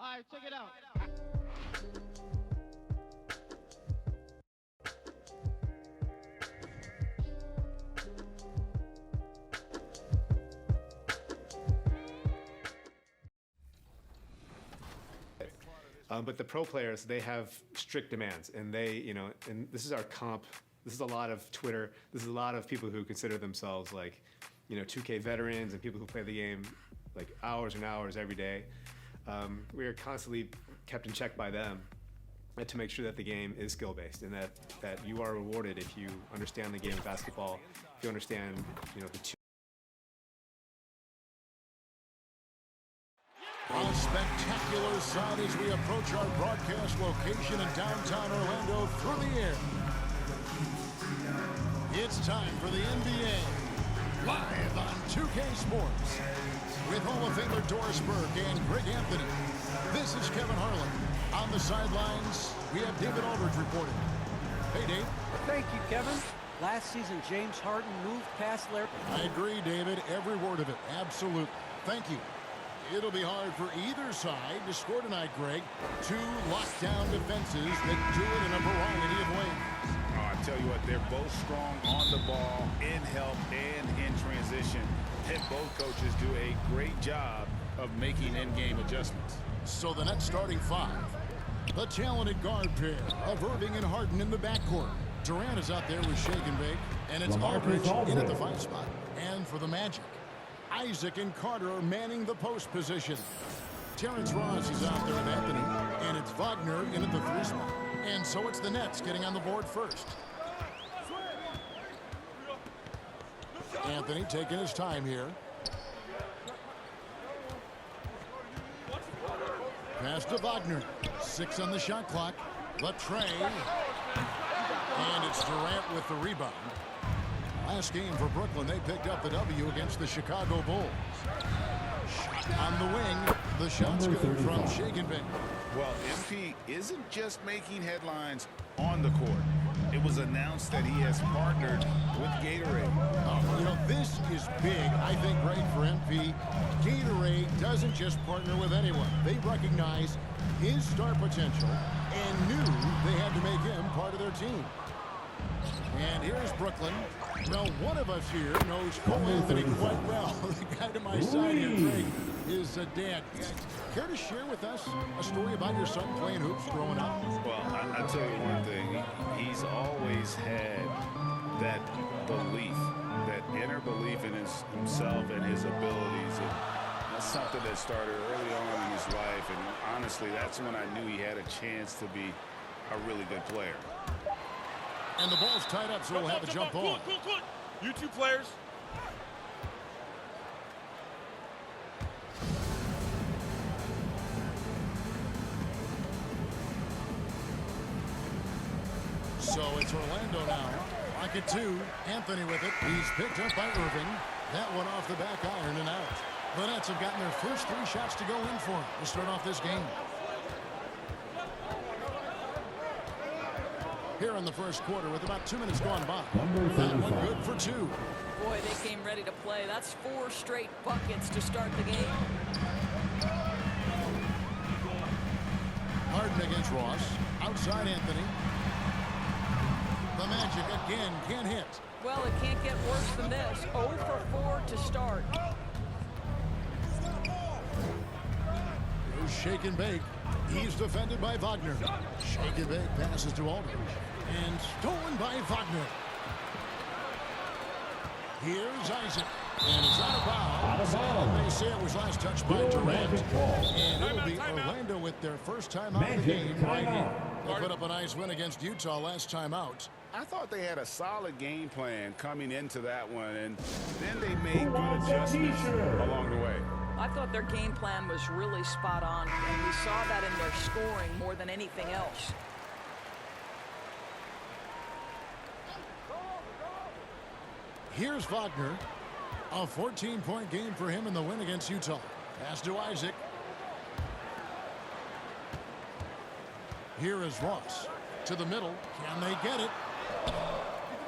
All right, check it out. But the pro players, they have strict demands, and and this is our comp. This is a lot of Twitter. This is a lot of people who consider themselves like, 2K veterans and people who play the game like hours and hours every day. We are constantly kept in check by them to make sure that the game is skill-based and that you are rewarded if you understand the game of basketball, if you understand, the two. A spectacular sight as we approach our broadcast location in downtown Orlando through the air. It's time for the NBA, live on 2K Sports. With Hall of Famer Doris Burke and Greg Anthony, this is Kevin Harlan. On the sidelines, we have David Aldridge reporting. Hey, Dave. Thank you, Kevin. Last season, James Harden moved past Larry. I agree, David. Every word of it. Absolutely. Thank you. It'll be hard for either side to score tonight, Greg. Two lockdown defenses that do it in a variety of ways. Oh, I tell you what, they're both strong on the ball, in help, and in transition. And both coaches do a great job of making in-game adjustments. So the Nets starting five. The talented guard pair of Irving and Harden in the backcourt. Durant is out there with Shake and Bake. And it's Aldridge in at the 5 spot. And for the Magic, Isaac and Carter are manning the post position. Terrence Ross is out there with Anthony. And it's Wagner in at the 3 spot. And so it's the Nets getting on the board first. Anthony taking his time here. Pass to Wagner. 6 on the shot clock. Latrey. And it's Durant with the rebound. Last game for Brooklyn, they picked up the W against the Chicago Bulls. Shot on the wing. The shot's good from Shake and Bake. Well, MP isn't just making headlines on the court. It was announced that he has partnered with Gatorade. Oh, this is big, I think, right, for MP. Gatorade doesn't just partner with anyone. They recognize his star potential and knew they had to make him part of their team. And here's Brooklyn. Well, one of us here knows Cole Anthony quite well. The guy to my side here, Greg, is a dad. Care to share with us a story about your son playing hoops growing up? Well, I'll tell you one thing. He's always had that belief, that inner belief in himself and his abilities. And that's something that started early on in his life. And honestly, that's when I knew he had a chance to be a really good player. And the ball's tied up, so we'll have a jump on. Cool. You two players. So it's Orlando now. Pocket 2. Anthony with it. He's picked up by Irving. That one off the back iron and out. The Nets have gotten their first 3 shots to go in for him to start off this game. Here in the first quarter with about 2 minutes gone by. That one good for 2. Boy, they came ready to play. That's 4 straight buckets to start the game. Harden against Ross. Outside Anthony. The Magic again can't hit. Well, it can't get worse than this. 0 for 4 to start. Here's Shake and Bake. He's defended by Wagner. Shake and Bake passes to Aldridge. And stolen by Wagner. Here's Isaac. And it's out of bounds. They say it was last touched by Durant. And it'll be Orlando with their first time out of the game right here. They put up a nice win against Utah last time out. I thought they had a solid game plan coming into that one, and then they made good adjustments along the way. I thought their game plan was really spot on, and we saw that in their scoring more than anything else. Here's Wagner. A 14-point game for him in the win against Utah. Pass to Isaac. Here is Ross. To the middle. Can they get it?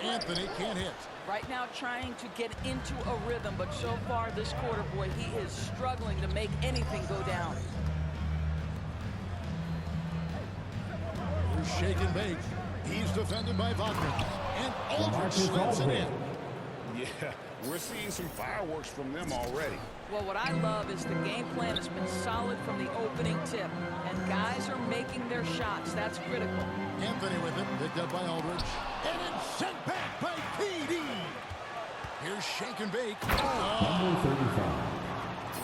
Anthony can't hit. Right now trying to get into a rhythm, but so far this quarter, boy, he is struggling to make anything go down. Here's shake and bake. He's defended by Wagner. And Aldridge slams it in. Yeah, we're seeing some fireworks from them already. Well, what I love is the game plan has been solid from the opening tip, and guys are making their shots. That's critical. Anthony with it, picked up by Aldridge. And it's sent back by PD. Here's shake and bake.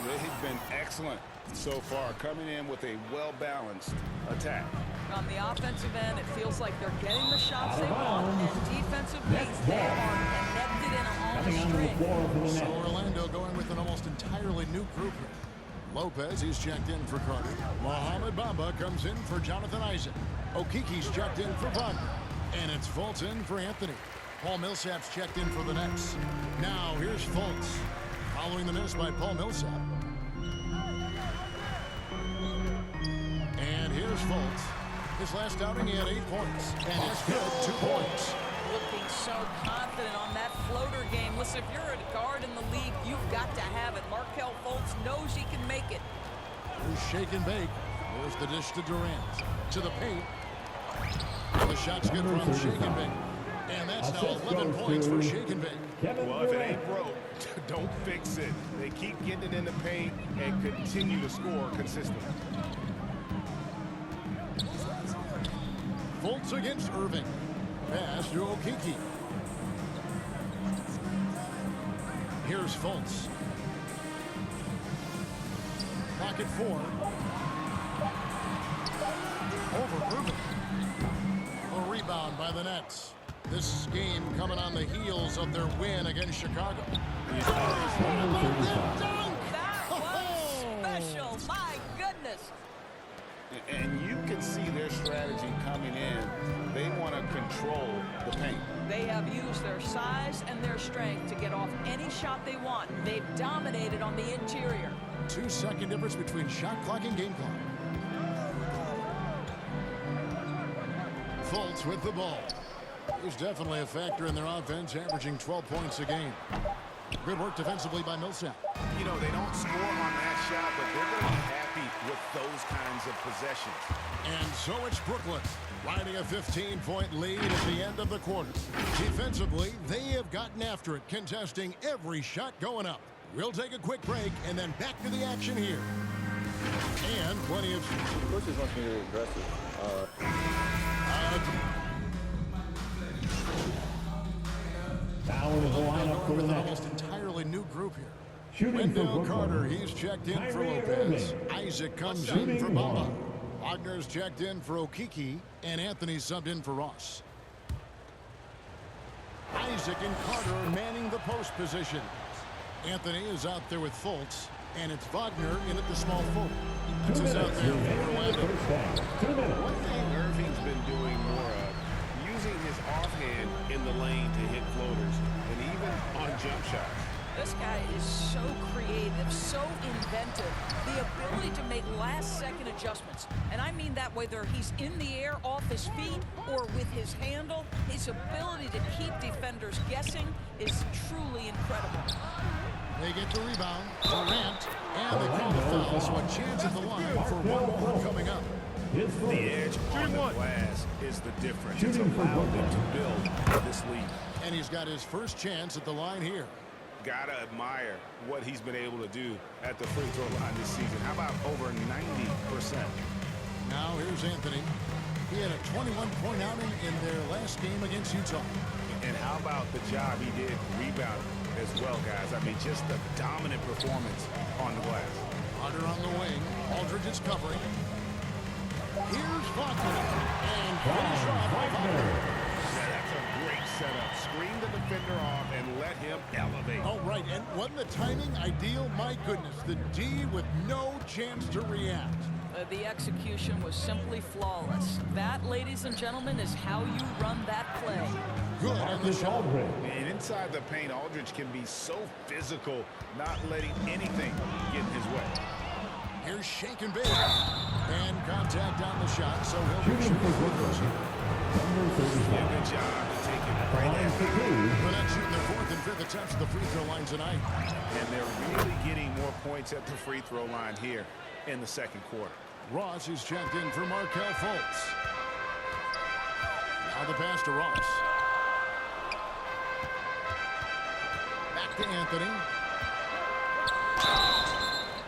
They've been excellent so far, coming in with a well-balanced attack. On the offensive end, it feels like they're getting the shots they want, and defensively, they are connected in a string. So Orlando going with an almost entirely new group here. Lopez, he's checked in for Carter. Mohamed Bamba comes in for Jonathan Isaac. Okiki's checked in for Wagner. And it's Fultz in for Anthony. Paul Millsap's checked in for the Nets. Now here's Fultz. Following the miss by Paul Millsap. And here's Fultz. His last outing, he had 8 points. And it's good, 2 points. Looking so confident on that floater game. Listen, if you're a guard in the league, you've got to have it. Markelle Fultz knows he can make it. Here's shake and bake. There's the dish to Durant. To the paint. The shot's good from shake and bake. And that's now 11 points for shake and bake. Well, if it ain't broke, don't fix it. They keep getting it in the paint and continue to score consistently. Fultz against Irving. Pass to Okiki. Here's Fultz. Pocket 4. Over Irving. A rebound by the Nets. This game coming on the heels of their win against Chicago. That was special. My goodness. And you can see their strategy coming in. They want to control the paint. They have used their size and their strength to get off any shot they want. They've dominated on the interior. 2-second difference between shot clock and game clock. Fultz with the ball. He's definitely a factor in their offense, averaging 12 points a game. Good work defensively by Millsap. You know, they don't score on that shot, but they're going to be happy with those kinds of possessions. And so it's Brooklyn, riding a 15-point lead at the end of the quarter. Defensively, they have gotten after it, contesting every shot going up. We'll take a quick break and then back to the action here. And plenty of... Coaches wants me to be aggressive. Now in the lineup for the Nets. Almost entirely new group here. Shooting for Wendell Brooklyn. Carter, he's checked in for Kyrie Lopez. Irving. Isaac comes Shooting in for for Bamba. one. Wagner's checked in for Okiki, and Anthony subbed in for Ross. Isaac and Carter are manning the post position. Anthony is out there with Fultz, and it's Wagner in at the small forward. This is out there for Orlando. One thing Irving's been doing more of, using his offhand in the lane to hit floaters, and even on jump shots. This guy is so creative, so inventive. The ability to make last-second adjustments. And I mean that whether he's in the air off his feet or with his handle, his ability to keep defenders guessing is truly incredible. They get the rebound. Durant, and they call the foul, so a chance at the line for one more coming up. The edge on the glass is the difference. It's allowed them to build this lead. And he's got his first chance at the line here. Gotta admire what he's been able to do at the free throw line this season. How about over 90%? Now here's Anthony. He had a 21-point outing in their last game against Utah. And how about the job he did rebounding as well, guys? I mean, just a dominant performance on the glass. Carter on the wing. Aldridge is covering. Here's Wagner. And finish off by Wagner. That's a great setup. Screen the defender off and let him elevate. Oh, right. And wasn't the timing ideal? My goodness. The D with no chance to react. The execution was simply flawless. That, ladies and gentlemen, is how you run that play. Good on the shot. And inside the paint, Aldridge can be so physical, not letting anything get in his way. Here's shake and bake. And contact on the shot, so he'll be shooting free throws here. Good job to take it right at him. They're not shooting their fourth and fifth attempts at the free throw line tonight. And they're really getting more points at the free throw line here in the second quarter. Ross is checked in for Markelle Fultz. Now the pass to Ross. Back to Anthony.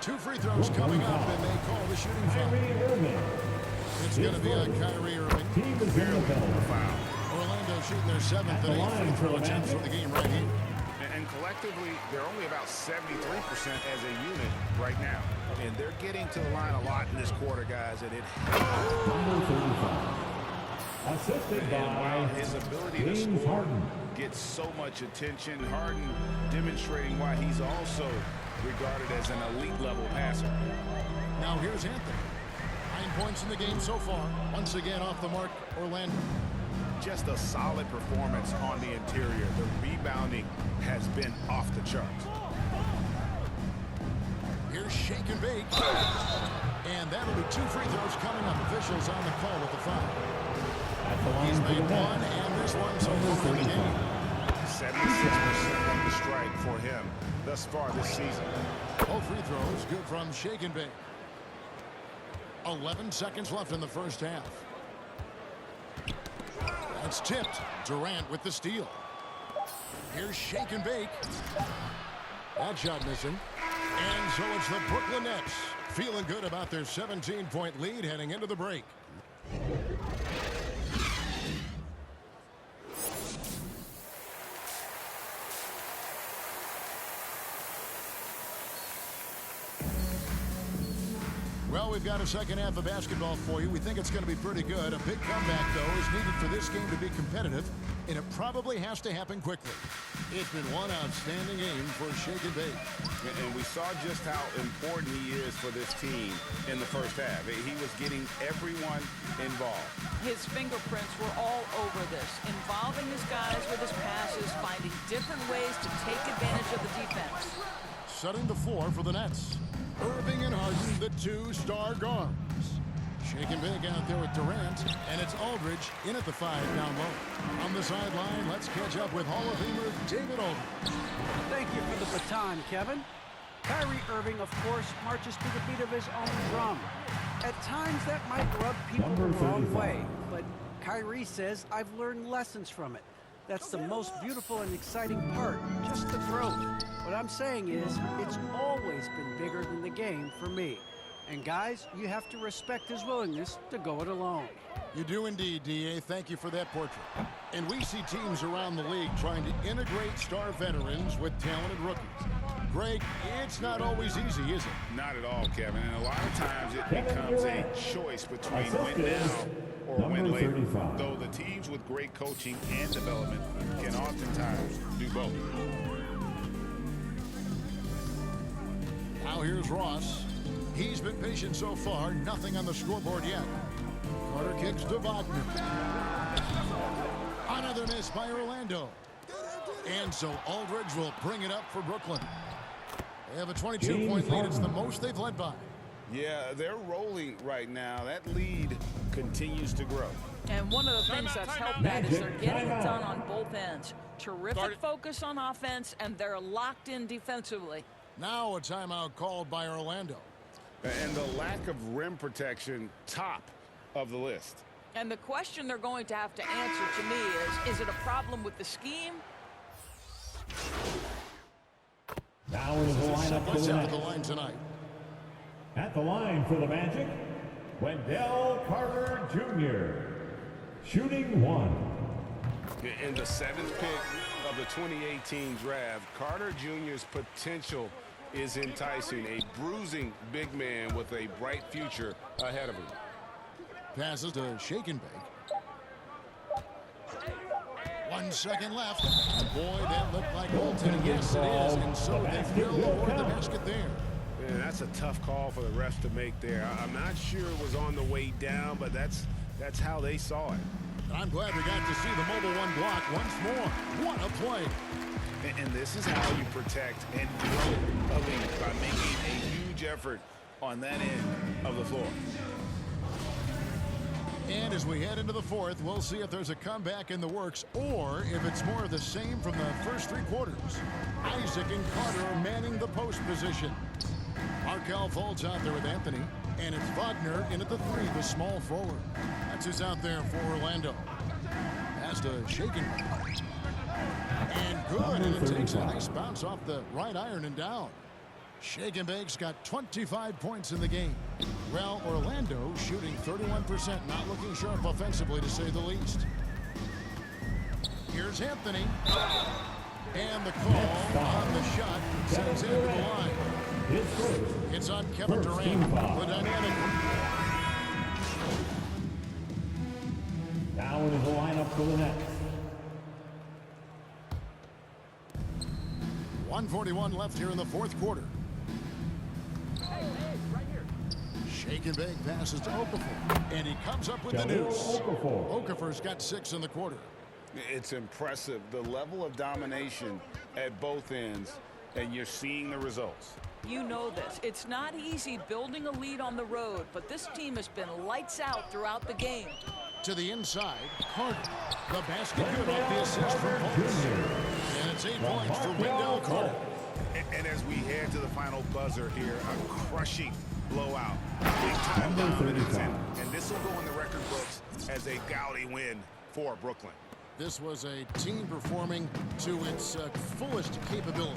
2 free throws coming up, and they call the shooting foul. It's going to be on Kyrie Irving. Foul. Orlando shooting their 7th and 8th free throw attempts for the game right here. And collectively, they're only about 73% as a unit right now. And they're getting to the line a lot in this quarter, guys. And it Number 35. Assisted and while by his ability to James score Harden. gets so much attention, Harden demonstrating why he's also regarded as an elite level passer. Now here's Anthony. 9 points in the game so far. Once again off the mark, Orlando. Just a solid performance on the interior. The rebounding has been off the charts. Here's shake and bake. And that'll be 2 free throws coming up. Officials on the call with the foul. At the line He's for made the one, net. and this one so far in the game. 76% of the strike for him thus far this season. All free throws good from shake and bake. 11 seconds left in the first half. That's tipped. Durant with the steal. Here's shake and bake. That shot missing. And so it's the Brooklyn Nets feeling good about their 17-point lead heading into the break. Well, we've got a second half of basketball for you. We think it's going to be pretty good. A big comeback, though, is needed for this game to be competitive, and it probably has to happen quickly. It's been one outstanding game for Shake and Bake. And we saw just how important he is for this team in the first half. He was getting everyone involved. His fingerprints were all over this, involving his guys with his passes, finding different ways to take advantage of the defense. Setting the floor for the Nets. Irving and Harden, the 2-star guards. Shake and bake out there with Durant, and it's Aldridge in at the 5 down low. On the sideline, let's catch up with Hall of Famer David Aldridge. Thank you for the baton, Kevin. Kyrie Irving, of course, marches to the beat of his own drum. At times, that might rub people the Number wrong 35. way, but Kyrie says, I've learned lessons from it. That's the most beautiful and exciting part, just the growth. What I'm saying is, it's always been bigger than the game for me. And guys, you have to respect his willingness to go it alone. You do indeed, D.A. Thank you for that portrait. And we see teams around the league trying to integrate star veterans with talented rookies. Greg, it's not always easy, is it? Not at all, Kevin. And a lot of times it Kevin becomes a Durant. choice between Assisted win now or win number later. 35. Though the teams with great coaching and development can oftentimes do both. Now here's Ross. He's been patient so far, nothing on the scoreboard yet. Carter kicks to Wagner. Another miss by Orlando. And so Aldridge will bring it up for Brooklyn. They have a 22-point lead. It's the most they've led by. Yeah, they're rolling right now. That lead continues to grow. And one of the things that's helped that is they're getting it done on both ends. Terrific Start it. focus on offense, and they're locked in defensively. Now a timeout called by Orlando. And the lack of rim protection, top of the list. And the question they're going to have to answer to me is it a problem with the scheme? Now into the lineup for What's the out of the Nets. line tonight? At the line for the Magic, Wendell Carter Jr. Shooting 1. In the 7th pick of the 2018 draft, Carter Jr.'s potential is enticing. A bruising big man with a bright future ahead of him. Passes to Shake and Bake. 1 second left. And boy, that looked like goaltending. Yes, it is. And so they will award the basket there. Man, that's a tough call for the refs to make there. I'm not sure it was on the way down, but that's how they saw it. And I'm glad we got to see the mobile one block once more. What a play. And this is how you protect and grow a lead, by making a huge effort on that end of the floor. And as we head into the 4th, we'll see if there's a comeback in the works or if it's more of the same from the first 3 quarters. Isaac and Carter are manning the post position. Markelle Fultz out there with Anthony. And it's Wagner in at the 3, the small forward. That's who's out there for Orlando. pass to Shaken. And good, and it takes a nice bounce off the right iron and down. Shake and Bake's got 25 points in the game. Well, Orlando shooting 31%, not looking sharp offensively to say the least. Here's Anthony. And the call on the shot sends it to the line. It's on Kevin Durant. The dynamic. Now into the lineup for the Nets. 1:41 left here in the fourth quarter. Shake and Bake passes to Okafor, and he comes up with the deuce. Okafor's got 6 in the quarter. It's impressive, the level of domination at both ends, and you're seeing the results. You know this. It's not easy building a lead on the road, but this team has been lights out throughout the game. To the inside, Carter. The basket good off the assist from Fultz. And it's 8 points for Wendell Carter. And as we head to the final buzzer here, a crushing blowout. Big-time dominance, and this will go in the record books as a gaudy win for Brooklyn. This was a team performing to its fullest capability.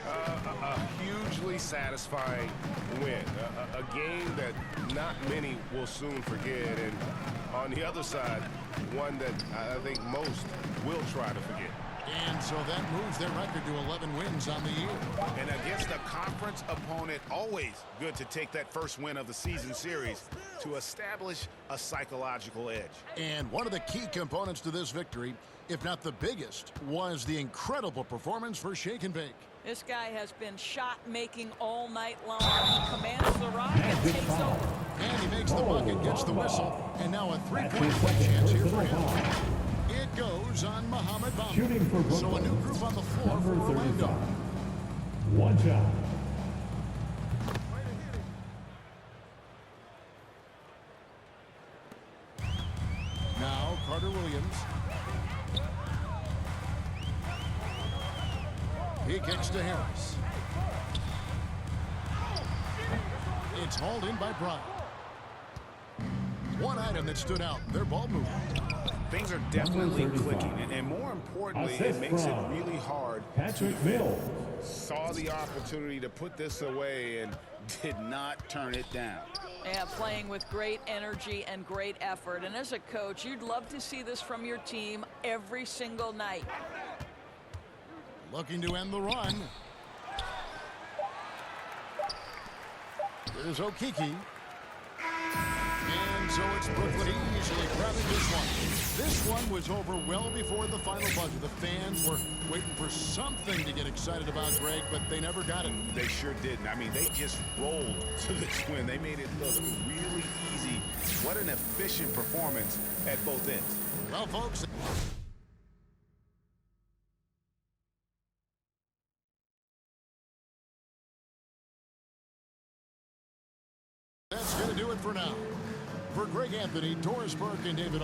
A hugely satisfying win. A game that not many will soon forget. And on the other side, one that I think most will try to forget. And so that moves their record to 11 wins on the year. And against a conference opponent, always good to take that first win of the season series to establish a psychological edge. And one of the key components to this victory, if not the biggest, was the incredible performance for Shake and Bake. This guy has been shot-making all night long. He commands the rock and takes over. And he makes the bucket, gets the whistle, and now a three-point play chance here for him. It goes on Mohamed Bamba. Shooting for Brooklyn. So a new group on the floor for Orlando. One shot. Now Carter Williams. He kicks to Harris. It's hauled in by Bryant. One item that stood out, their ball movement. Things are definitely clicking, and more importantly, it makes it really hard Patrick to Mills. saw the opportunity to put this away and did not turn it down. Yeah, playing with great energy and great effort. And as a coach, you'd love to see this from your team every single night. Looking to end the run. Here's Okiki. And so it's Brooklyn easily grabbing this one. This one was over well before the final buzzer. The fans were waiting for something to get excited about, Greg, but they never got it. They sure didn't. I mean, they just rolled to this win. They made it look really easy. What an efficient performance at both ends. Well, folks. That's going to do it for now. For Greg Anthony, Doris Burke, and David